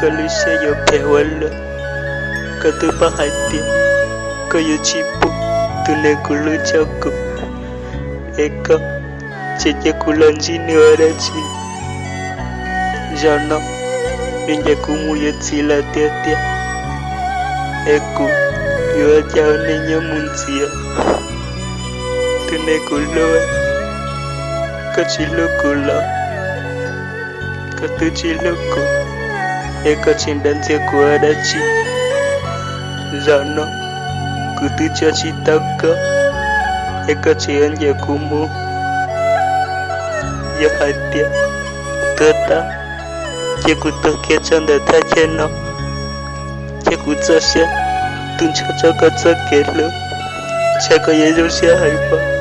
kalushayopewalu katupahati kayochipu tunekuluchaku eka chechekula njini warachi jana ninjakumuyotsila tetea eku yoajaonenyamunsia tunekuloa kachilukula katuchiluku eka chindansia kuarachi jana kutuchachitaka eka chiyanja kumu yahatia tota chekutokea chanda tacheno chekutsasha tunchachakatsakelo chakayezosia haipa